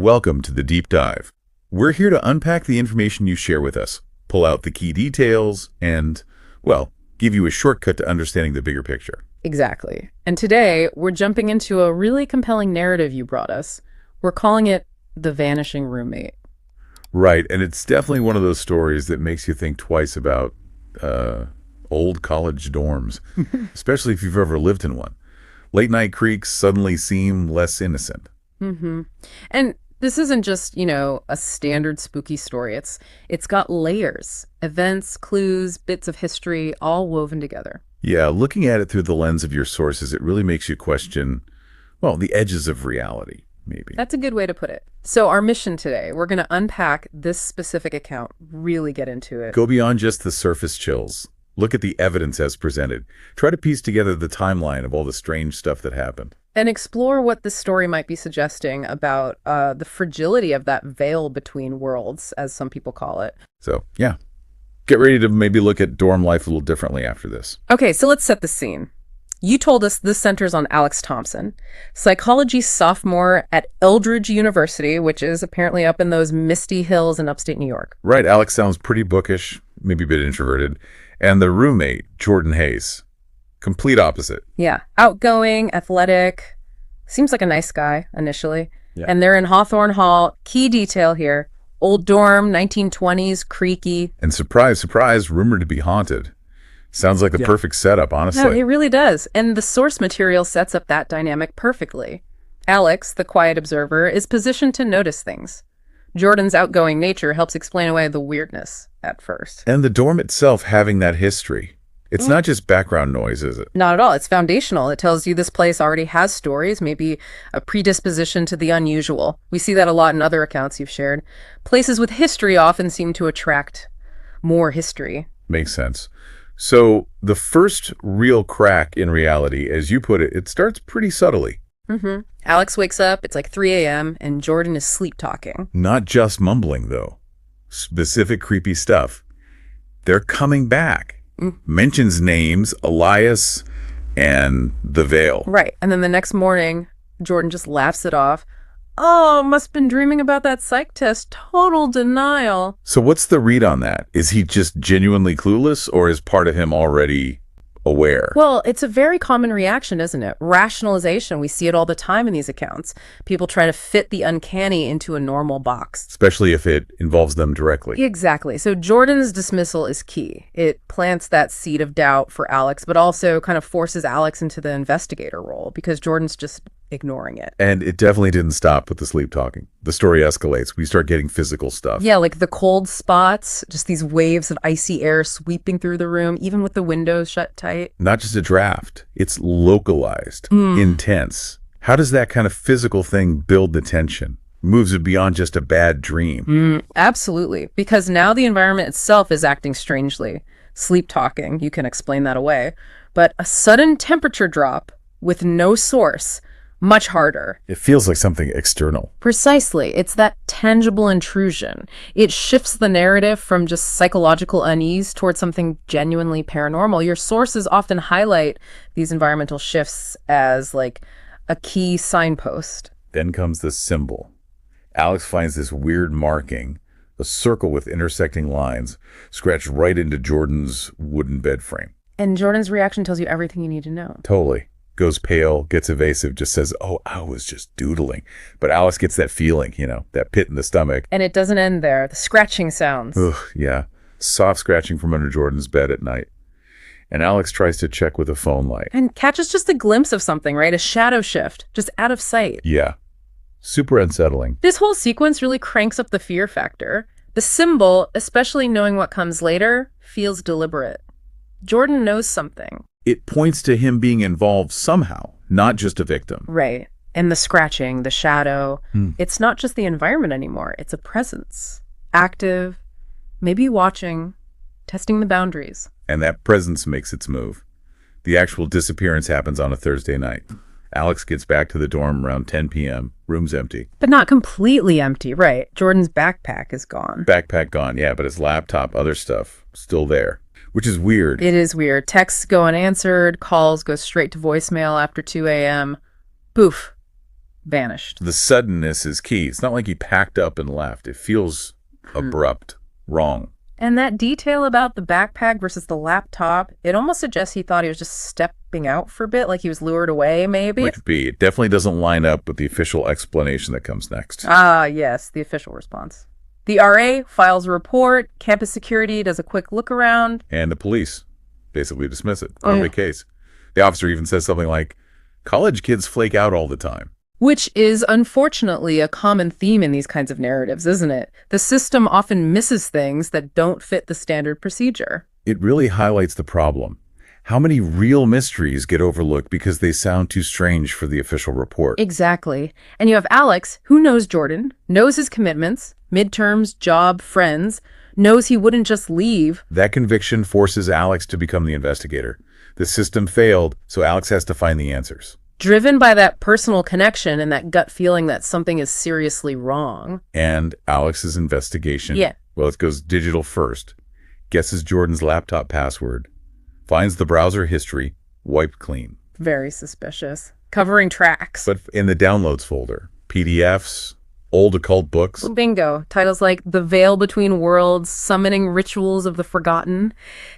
welcome to the Deep Dive. We're here to unpack the information you share with us, pull out the key details, and, well, give you a shortcut to understanding the bigger picture. Exactly. And today, we're jumping into a really compelling narrative you brought us. We're calling it The Vanishing Roommate. Right, and it's definitely one of those stories that makes you think twice about old college dorms, especially if you've ever lived in one. Late-night creaks suddenly seem less innocent. Mm-hmm. And this isn't just, a standard spooky story. It's got layers, events, clues, bits of history, all woven together. Yeah, looking at it through the lens of your sources, it really makes you question, well, the edges of reality, maybe. That's a good way to put it. So our mission today, we're going to unpack this specific account, really get into it. Go beyond just the surface chills. Look at the evidence as presented. Try to piece together the timeline of all the strange stuff that happened. And explore what this story might be suggesting about the fragility of that veil between worlds, as some people call it. So, yeah. Get ready to maybe look at dorm life a little differently after this. Okay, so let's set the scene. You told us this centers on Alex Thompson, psychology sophomore at Eldridge University, which is apparently up in those misty hills in upstate New York. Right, Alex sounds pretty bookish, maybe a bit introverted. And the roommate, Jordan Hayes, complete opposite. Yeah, outgoing, athletic, seems like a nice guy initially. Yeah. And they're in Hawthorne Hall. Key detail here, old dorm, 1920s, creaky. And surprise, surprise, rumored to be haunted. Sounds like the perfect setup, honestly. No, it really does. And the source material sets up that dynamic perfectly. Alex, the quiet observer, is positioned to notice things. Jordan's outgoing nature helps explain away the weirdness at first. And the dorm itself having that history. It's not just background noise, is it? Not at all. It's foundational. It tells you this place already has stories, maybe a predisposition to the unusual. We see that a lot in other accounts you've shared. Places with history often seem to attract more history. Makes sense. So the first real crack in reality, as you put it, it starts pretty subtly. Mm-hmm. Alex wakes up, it's like 3 a.m., and Jordan is sleep-talking. Not just mumbling, though. Specific creepy stuff. They're coming back. Mentions names, Elias and the Veil. Right. And then the next morning, Jordan just laughs it off. Oh, must have been dreaming about that psych test. Total denial. So what's the read on that? Is he just genuinely clueless, or is part of him already aware? Well, it's a very common reaction, isn't it? Rationalization. We see it all the time in these accounts. People try to fit the uncanny into a normal box. Especially if it involves them directly. Exactly. So Jordan's dismissal is key. It plants that seed of doubt for Alex, but also kind of forces Alex into the investigator role because Jordan's just ignoring it. And it definitely didn't stop with the sleep talking. The story escalates. We start getting physical stuff. Yeah, like the cold spots, just these waves of icy air sweeping through the room, even with the windows shut tight. Not just a draft. It's localized, intense. How does that kind of physical thing build the tension? Moves it beyond just a bad dream. Absolutely. Because now the environment itself is acting strangely. Sleep talking, you can explain that away. But a sudden temperature drop with no source, much harder. It feels like something external. Precisely. It's that tangible intrusion. It shifts the narrative from just psychological unease towards something genuinely paranormal. Your sources often highlight these environmental shifts as like a key signpost. Then comes the symbol. Alex finds this weird marking, a circle with intersecting lines, scratched right into Jordan's wooden bed frame. And Jordan's reaction tells you everything you need to know. Totally. Goes pale, gets evasive, just says, oh, I was just doodling. But Alice gets that feeling, that pit in the stomach. And it doesn't end there. The scratching sounds. Ugh, yeah. Soft scratching from under Jordan's bed at night. And Alex tries to check with a phone light. And catches just a glimpse of something, right? A shadow shift, just out of sight. Yeah. Super unsettling. This whole sequence really cranks up the fear factor. The symbol, especially knowing what comes later, feels deliberate. Jordan knows something. It points to him being involved somehow, not just a victim. Right. And the scratching, the shadow, it's not just the environment anymore. It's a presence. Active, maybe watching, testing the boundaries. And that presence makes its move. The actual disappearance happens on a Thursday night. Alex gets back to the dorm around 10 p.m. Room's empty. But not completely empty, right? Jordan's backpack is gone. Backpack gone, yeah, but his laptop, other stuff, still there. Which is weird. It is weird. Texts go unanswered. Calls go straight to voicemail after 2 a.m. Boof. vanished. The suddenness is key. It's not like he packed up and left. It feels abrupt, wrong. And that detail about the backpack versus the laptop, it almost suggests he thought he was just stepping out for a bit, like he was lured away, maybe. Which be, it definitely doesn't line up with the official explanation that comes next. Ah, yes, the official response. The RA files a report, campus security does a quick look around. And the police basically dismiss it on the case. The officer even says something like, college kids flake out all the time. Which is unfortunately a common theme in these kinds of narratives, isn't it? The system often misses things that don't fit the standard procedure. It really highlights the problem. How many real mysteries get overlooked because they sound too strange for the official report? Exactly. And you have Alex, who knows Jordan, knows his commitments, midterms, job, friends, knows he wouldn't just leave. That conviction forces Alex to become the investigator. The system failed, so Alex has to find the answers. Driven by that personal connection and that gut feeling that something is seriously wrong. And Alex's investigation, well, it goes digital first, guesses Jordan's laptop password, finds the browser history wiped clean. Very suspicious. Covering tracks. But in the downloads folder, PDFs, old occult books. Bingo. Titles like The Veil Between Worlds, Summoning Rituals of the Forgotten.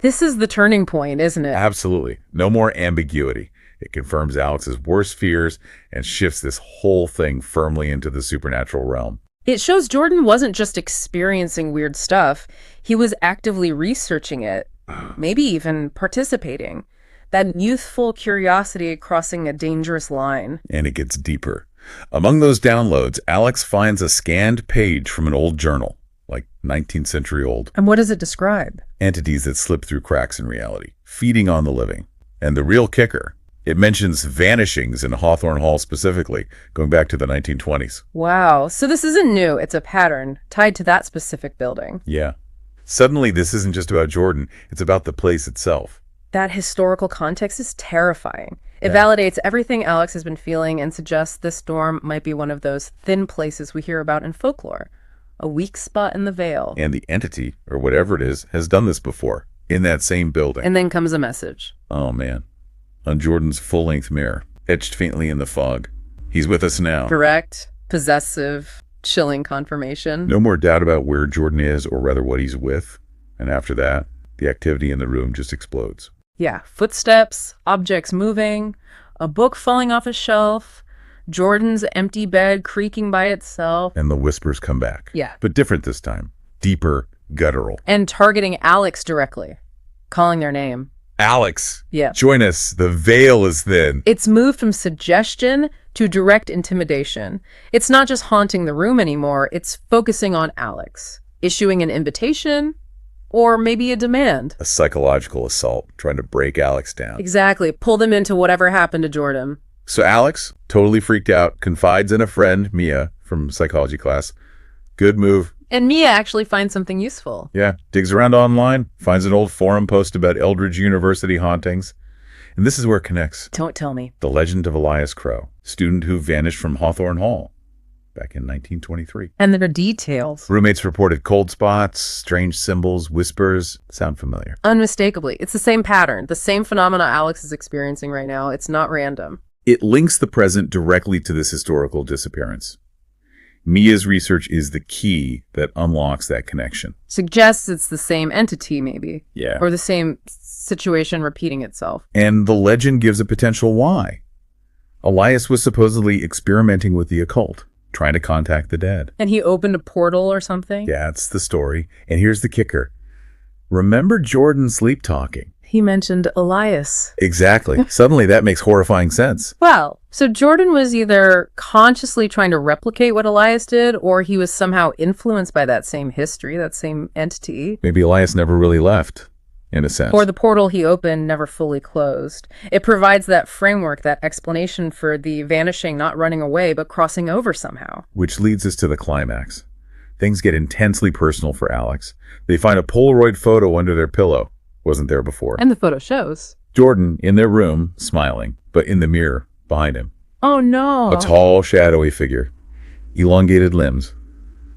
This is the turning point, isn't it? Absolutely. No more ambiguity. It confirms Alex's worst fears and shifts this whole thing firmly into the supernatural realm. It shows Jordan wasn't just experiencing weird stuff. He was actively researching it, maybe even participating. That youthful curiosity crossing a dangerous line. And it gets deeper. Among those downloads, Alex finds a scanned page from an old journal, like 19th century old. And what does it describe? Entities that slip through cracks in reality, feeding on the living. And the real kicker, it mentions vanishings in Hawthorne Hall specifically, going back to the 1920s. Wow. So this isn't new. It's a pattern tied to that specific building. Yeah. Suddenly, this isn't just about Jordan. It's about the place itself. That historical context is terrifying. It validates everything Alex has been feeling and suggests this dorm might be one of those thin places we hear about in folklore. A weak spot in the veil. And the entity, or whatever it is, has done this before, in that same building. And then comes a message. Oh, man. On Jordan's full-length mirror, etched faintly in the fog. He's with us now. Correct. Possessive. Chilling confirmation. No more doubt about where Jordan is, or rather what he's with. And after that, the activity in the room just explodes. Yeah. Footsteps, objects moving, a book falling off a shelf, Jordan's empty bed creaking by itself. And the whispers come back. Yeah. But different this time. Deeper, guttural. And targeting Alex directly. Calling their name. Alex, Yeah. join us. The veil is thin. It's moved from suggestion to direct intimidation. It's not just haunting the room anymore. It's focusing on Alex, issuing an invitation or maybe a demand. A psychological assault, trying to break Alex down. Exactly. Pull them into whatever happened to Jordan. So Alex, totally freaked out, confides in a friend, Mia, from psychology class. Good move. And Mia actually finds something useful. Yeah, digs around online, finds an old forum post about Eldridge University hauntings. And this is where it connects. Don't tell me. The legend of Elias Crow, student who vanished from Hawthorne Hall back in 1923. And there are details. Roommates reported cold spots, strange symbols, whispers. Sound familiar? Unmistakably. It's the same pattern, the same phenomena Alex is experiencing right now. It's not random. It links the present directly to this historical disappearance. Mia's research is the key that unlocks that connection. Suggests it's the same entity, maybe. Yeah. Or the same situation repeating itself. And the legend gives a potential why. Elias was supposedly experimenting with the occult, trying to contact the dead. And he opened a portal or something? That's the story. And here's the kicker. Remember Jordan sleep talking? He mentioned Elias. Exactly. Suddenly that makes horrifying sense. Well, so Jordan was either consciously trying to replicate what Elias did, or he was somehow influenced by that same history, that same entity. Maybe Elias never really left, in a sense. Or the portal he opened never fully closed. It provides that framework, that explanation for the vanishing, not running away, but crossing over somehow. Which leads us to the climax. Things get intensely personal for Alex. They find a Polaroid photo under their pillow. Wasn't there before. And the photo shows Jordan in their room, smiling, but in the mirror behind him. Oh, no. A tall, shadowy figure. Elongated limbs.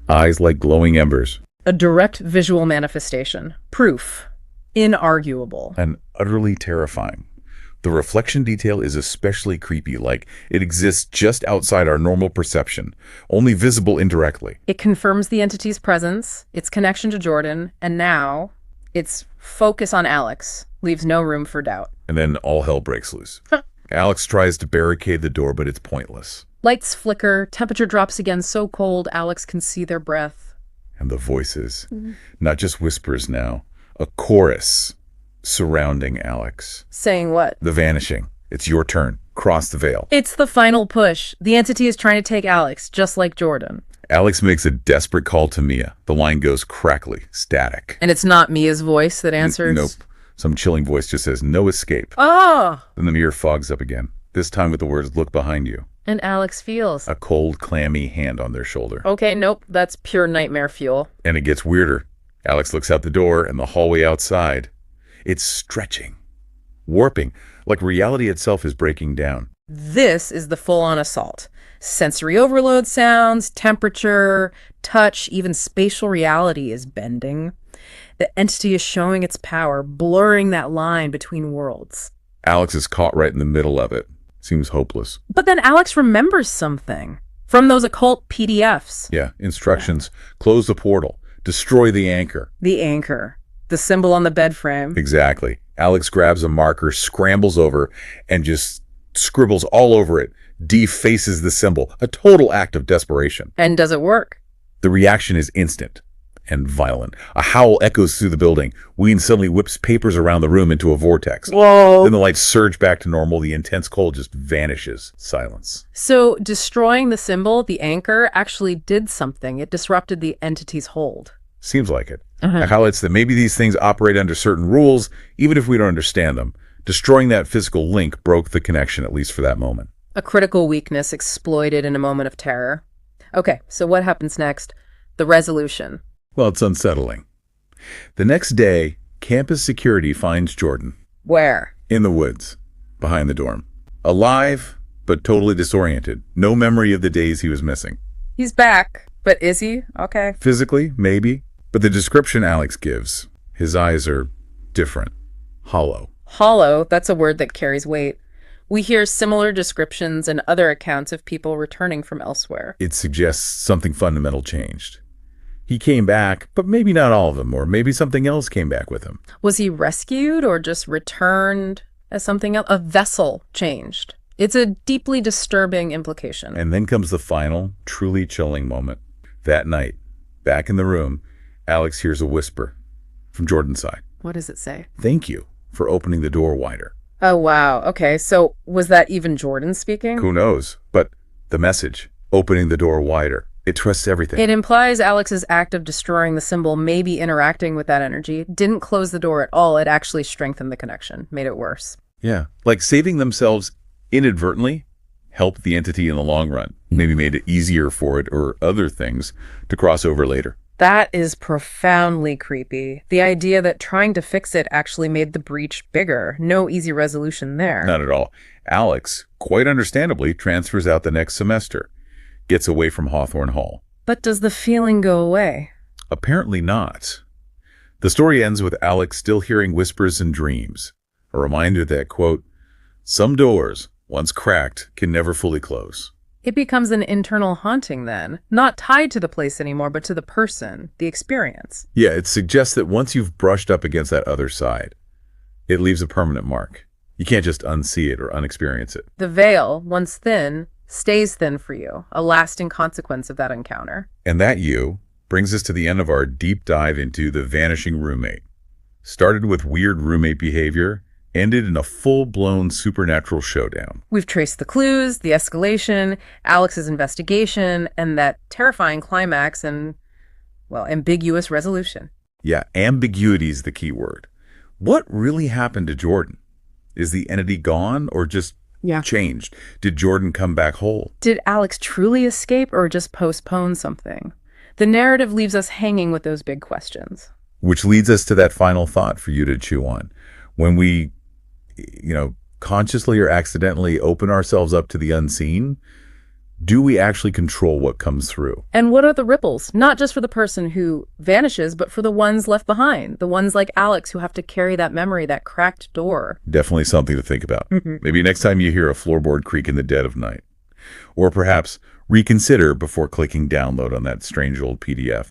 Eyes like glowing embers. A direct visual manifestation. Proof. Inarguable. And utterly terrifying. The reflection detail is especially creepy, like it exists just outside our normal perception, only visible indirectly. It confirms the entity's presence, its connection to Jordan, and now its focus on Alex leaves no room for doubt. And then all hell breaks loose. Alex tries to barricade the door, but it's pointless. Lights flicker, temperature drops again so cold Alex can see their breath. And the voices, not just whispers now, a chorus surrounding Alex. Saying what? The vanishing. It's your turn. Cross the veil. It's the final push. The entity is trying to take Alex, just like Jordan. Alex makes a desperate call to Mia. The line goes crackly, static. And it's not Mia's voice that answers? Nope. Some chilling voice just says, no escape. Oh! Then the mirror fogs up again, this time with the words, look behind you. And Alex feels A cold, clammy hand on their shoulder. okay, nope, that's pure nightmare fuel. And it gets weirder. Alex looks out the door and the hallway outside. It's stretching, warping, like reality itself is breaking down. This is the full-on assault. Sensory overload sounds, temperature, touch, even spatial reality is bending. The entity is showing its power, blurring that line between worlds. Alex is caught right in the middle of it. Seems hopeless. But then Alex remembers something from those occult PDFs. Yeah, instructions. Close the portal. Destroy the anchor. The anchor, the symbol on the bed frame. Exactly. Alex grabs a marker, scrambles over, and just scribbles all over it. Defaces the symbol. A total act of desperation. And does it work? The reaction is instant and violent. A howl echoes through the building. Ween suddenly whips papers around the room into a vortex. Whoa. Then the lights surge back to normal. The intense cold just vanishes. Silence. So destroying the symbol, the anchor, actually did something. It disrupted the entity's hold. Seems like it. It highlights that maybe these things operate under certain rules, even if we don't understand them. Destroying that physical link broke the connection, at least for that moment. A critical weakness exploited in a moment of terror. Okay, so what happens next? The resolution. Well, it's unsettling. The next day, campus security finds Jordan. Where? In the woods, behind the dorm. Alive, but totally disoriented. No memory of the days he was missing. He's back. But is he? Okay. Physically, maybe. But the description Alex gives, his eyes are different. Hollow. Hollow, that's a word that carries weight. We hear similar descriptions in other accounts of people returning from elsewhere. It suggests something fundamental changed. He came back, but maybe not all of them, or maybe something else came back with him. Was he rescued or just returned as something else? A vessel changed. It's a deeply disturbing implication. And then comes the final, truly chilling moment. That night, back in the room, Alex hears a whisper from Jordan's side. What does it say? Thank you for opening the door wider. Oh, wow. Okay, so was that even Jordan speaking? Who knows? But the message, opening the door wider, it trusts everything. It implies Alex's act of destroying the symbol, maybe interacting with that energy, didn't close the door at all. It actually strengthened the connection, made it worse. Yeah, like saving themselves inadvertently helped the entity in the long run. Maybe made it easier for it or other things to cross over later. That is profoundly creepy. The idea that trying to fix it actually made the breach bigger. No easy resolution there. Not at all. Alex, quite understandably, transfers out the next semester. Gets away from Hawthorne Hall. But does the feeling go away? Apparently not. The story ends with Alex still hearing whispers and dreams. A reminder that, quote, some doors, once cracked, can never fully close. It becomes an internal haunting then, not tied to the place anymore, but to the person, the experience. Yeah, it suggests that once you've brushed up against that other side, it leaves a permanent mark. You can't just unsee it or unexperience it. The veil, once thin, stays thin for you, a lasting consequence of that encounter. And that brings us to the end of our deep dive into the Vanishing Roommate. Started with weird roommate behavior, ended in a full-blown supernatural showdown. We've traced the clues, the escalation, Alex's investigation, and that terrifying climax and, well, ambiguous resolution. Yeah, ambiguity is the key word. What really happened to Jordan? Is the entity gone or just changed? Did Jordan come back whole? Did Alex truly escape or just postpone something? The narrative leaves us hanging with those big questions. Which leads us to that final thought for you to chew on. When we, consciously or accidentally open ourselves up to the unseen, Do we actually control what comes through? And what are the ripples? Not just for the person who vanishes, but for the ones left behind, the ones like Alex who have to carry that memory, that cracked door. Definitely something to think about. Maybe next time you hear a floorboard creak in the dead of night. Or perhaps reconsider before clicking download on that strange old PDF.